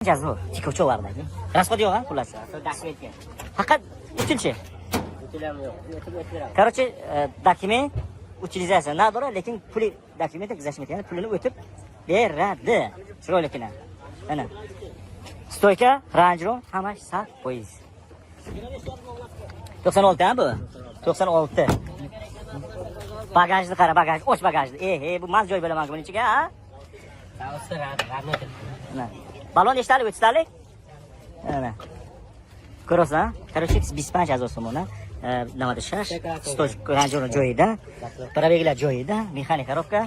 Jazo, tikuvchi vardagi. Rasxod yo'q, ha, xullas. Dokumentga. Faqat utilchi. Utilam yo'q. O'tib o'tiraman. Короче, dokument utilizatsiya nadora, lekin puli dokument gizashmaydi, ya'ni pulini o'tib beradi. Chiroylikina. Mana. Stoyka, Range Rover, hamma saf foiz. 96 ha bu? 96. Bagajni qara, bagaj, och bagajni. Bu maz joy bo'laman buning ichiga, ha? Rahmat. Mana. Balon nechtalik o'tishalik? Mana. Ko'rasizlar? Короче, 25,000 so'm. Namada shash, stoch Range Rover joyida, probeglar joyida, mexanik korobka.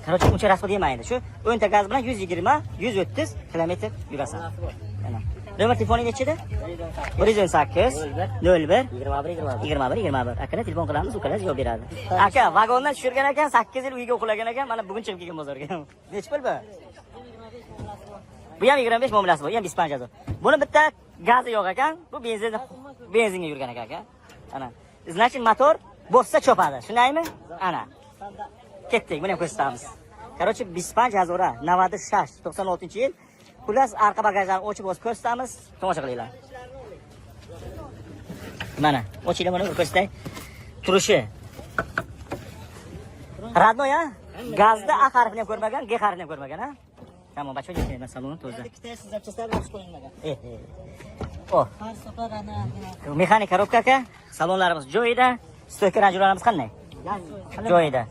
Короче, uncha rasxod yemaydi. Shu 10 ta gaz bilan 120, 130 kilometr yurasan. Mana. Nomer telefoning nechida? 118 01 21. Aka telefon qilamiz, ukalar javob beradi. Aka, vagondan tushirgan ekan, 8 yil uyga uxlagan ekan, mana bugun chiqib kelgan bozorga. Nech pul bu? Bu ham 25 muomalasi bor, bu ham 25,000. Buni bitta gazi yo'q ekan, bu benzinga yurgan ekan aka. Ana. Значит, motor bossa chopadi. Shundaymi? Ana. Ketdik, buni ham ko'rsatamiz. Короче, 25,000, 96, 96-yil. Plus arqa bagajlarni ochib o'z ko'rsatamiz, tomosha qilinglar. Mana, ochinglar buni ko'rsatay. Turishi. Radno ya? Gazda A harfini ham ko'rmagan, G harfini ham ko'rmagan, ha? Tamam, bacho yetmayman salonni to'zda. Ikkita zapchastlar yaxshi qo'yilmagan. Oh. Mexanik korobka aka, salonlarimiz joyida, stoyka Range Roverlarimiz qanday? Joyida.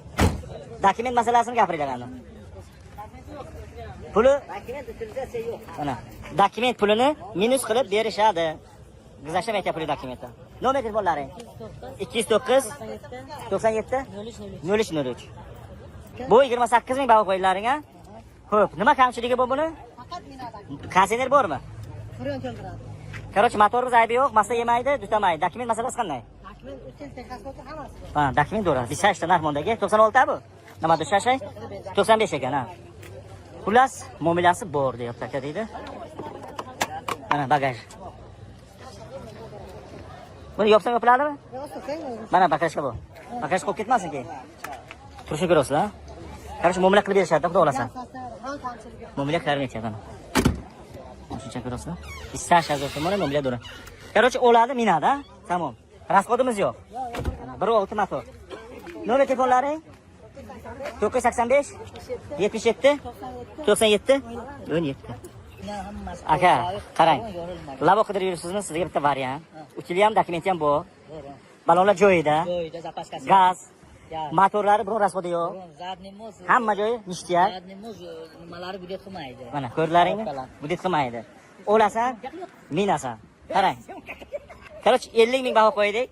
Dokument masalasini gapiringlar. Puli Dokument utilizatsiya yo'q. mana. Dokument pulini minus qilib berishadi. Gizashmaydi puli dokumentda. Nomer telefonlaring 209 97 03. Bu 28 ming baho qo'yilaring, ha? Xo'p, nima kamchiligi bu buni? Faqat minada. Kondisioner bormi? Fron keltiradi. Короче, motorimiz aybi yo'q, masa yemaydi, dutamaydi. Dokument masalasi qanday? Dokument uchinchi pasporti hammasi bor. Ha, dokument to'g'ri. Bisashta narxmondagi 96 bu. Nima dushash? 95 ekan, ha. Xullas, muomalasi bor deyapti aka deydi. Mana bagaj. Buni yopsam yopiladimi? Mana bagajga bu. Bagaj qolib ketmasin keyin. Turishni ko'rasizlar. Короче, muomala qilib berishadi, xudo xolasa. Muomala qilib mana. Shuncha ko'rasizlar. 25,000 so'm muomala dura. Короче, oladi minada. Tamom. Rasxodimiz yo'q. 1.6 motor. Nomer telefonlaring 985 77 97 17. Aka, qarang. Labo qidirib yuribsizmi? Sizga bitta variant. Uchili ham, dokumenti ham bor. Balonlar joyida. Joyida zapaskasi. Gaz. Motorlari biron rasxodi yo'q. Zadnimoz. Hamma joyi nishtiyar. Zadnimoz nimalari budet qilmaydi. Mana ko'rlaringmi? Budet qilmaydi. O'lasan, minasan. Qarang. Короче, 50 ming baho qo'ydik.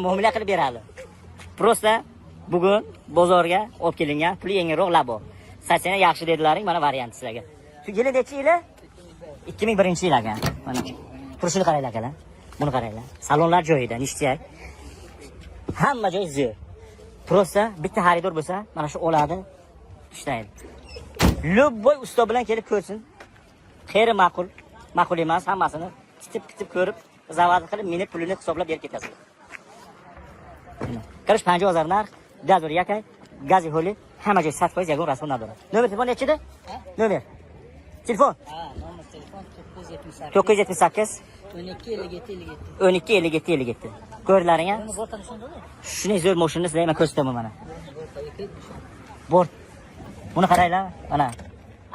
Muomala qilib beradi. Просто bugun bozorga olib kelingan puli yengilroq labo. Satsana yaxshi dedilaring, mana variant sizlarga. Shu yili nechi yili? 2001-yil ekan. Mana turishini qaranglar akalar. Buni qaranglar. Salonlar joyida, nishtiyar. Hamma joy zo'r. Просто bitta xaridor bo'lsa, mana shu oladi, ishlaydi. Любой usto bilan kelib ko'rsin. Xeyri ma'qul emas, hammasini kitib ko'rib, zavod qilib, meni pulini hisoblab berib ketasiz. Короче, 50,000 narx, dazor yakay, gazi holi, hamma joy 100% yagon rasm nador. Nomer telefon nechida? Nomer. Telefon? Ha, nomer telefon 978 12 57. Ko'rlaring ha? Buni bortdan tushundingmi? Shuni zo'r mashinani sizlarga men ko'rsataman mana. Bort. Buni qaranglar, mana.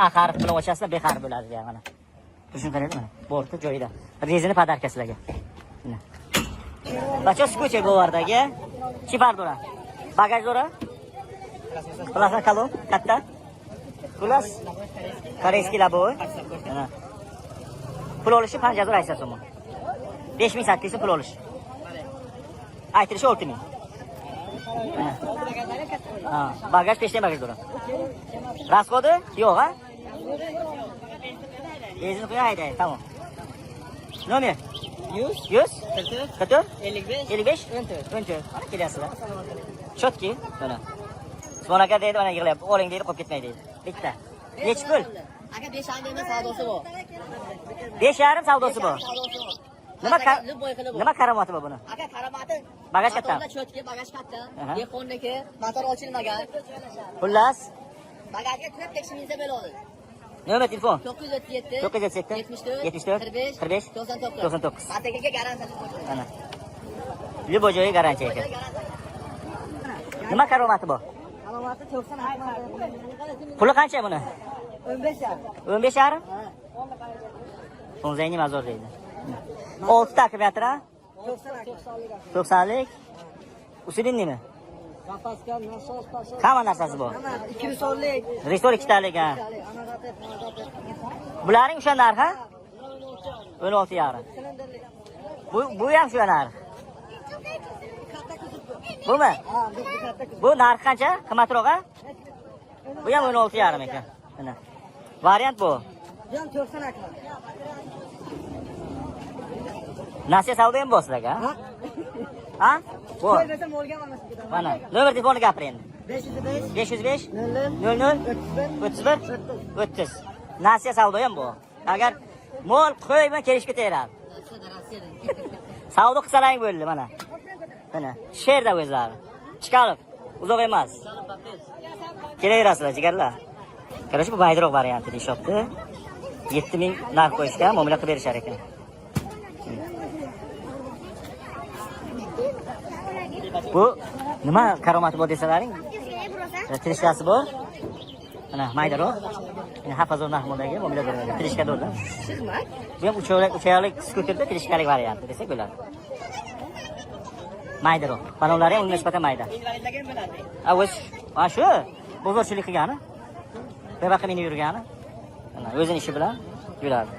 A harf bilan ochasizlar, B harf bo'ladi ya mana. Shuni qaranglar mana. Borti joyida. Rezina podarka sizlarga. Mana. Bacho skucher govardagi chipardora. Bagaj dora. Plastik kalon, katta. Plus koreyskiy laboy. Mana. Pul olishi 50,000 so'm. 5,800 pul olish. Aytilishi 6,000. Ha, bagaj peshten bagaj dora. Rasxodi yo'q, ha? Benzin qo'yaydi, tamam. Nomer 100 44 55 14. Mana kelasizlar. Chotki, mana. Usmon aka deydi, mana yig'layapti. Oling deydi, qolib ketmaydi deydi. Bitta. Nech pul? Aka 5,5 emas savdosi bor. 5,5 savdosi bor. Nima karamati bor buni? Aka karamati. Bagaj katta. Chotki, bagaj katta. Dehqonniki, motor ochilmagan. Xullas, Bagajga kirib tekshiringiz bo'ladi. Nomer telefon. 937 937 74 45 45 99. 99. Mategaga garantiya. Mana. Любой joyi garantiya ekan. Nima karomati bu? Alomati 90 haqman. Puli qancha buni? 15 ya. 15 yarim? Sonzayni mazor deydi. 6 ta kilometr, 90lik. Usulinnimi? Zapaska, nasos, pasos. Hamma narsasi bor. 200 so'mlik. Restor 2 talik ha. Bularning o'sha narxi 16 yarim. Bu ham shu narx. Bumi? Bu narx qancha? Qimmatroq a? Bu ham 16 yarim ekan. Mana. Variant bu. Jon 90 haqman. Nasiya savdo ham bor sizlarga? Ha? Bu. Qo'ymasa molga olmas. Mana. Nomer telefonni gapiring endi. 505 505 00 00 31 30. Nasiya savdo ham bu. Agar mol qo'yma kelishib ketaveradi. Savdo qilsalaring bo'ldi mana. Mana sherda o'zlari. Chiqarib, uzoq emas. Kelaverasizlar jigarlar. Qarashib bu bayroq varianti deyshapti. 7000 narx qo'yishgan, muomala qilib berishar ekan. Bu nima karomati bor desalaring? Tirishkasi bor. Mana maydaroq. Mana hafazor narxdagi muomala qiladi. Tirishka dorda. Bu ham 3 oylik skuterda tirishkalik varianti desak bo'ladi. Maydaroq. Balonlari ham unga nisbatan mayda. O'z shu bozorchilik qilgani. Bebaqa meni yurgani. Mana o'zining ishi bilan yuradi.